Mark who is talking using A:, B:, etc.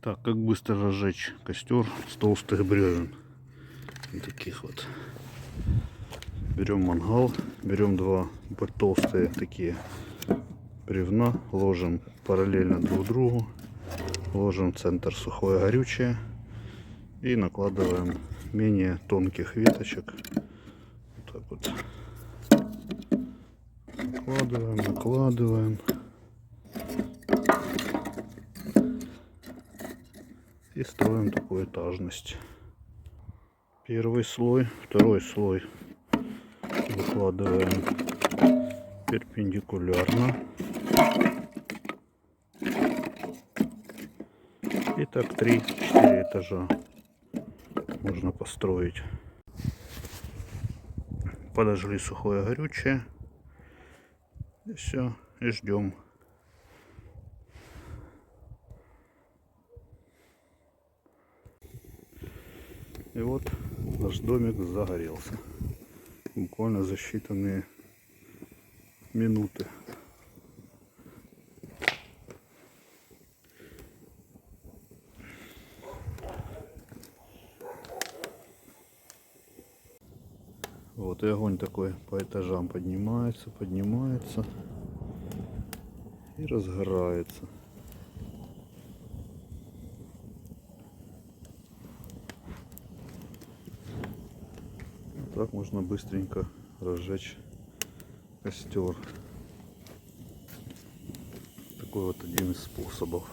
A: Так, как быстро разжечь костер с толстых бревен. Вот таких вот. Берем мангал, берем два толстые такие бревна, ложим параллельно друг другу, ложим в центр сухое горючее и накладываем менее тонких веточек. Вот так вот. Накладываем. И строим такую этажность. Первый слой, второй слой выкладываем перпендикулярно. И так 3-4 этажа можно построить. Подожгли сухое горючее. И все, и ждем. И вот наш домик загорелся. Буквально за считанные минуты. Вот и огонь такой по этажам поднимается и разгорается. Вот так можно быстренько разжечь костер. Такой вот один из способов.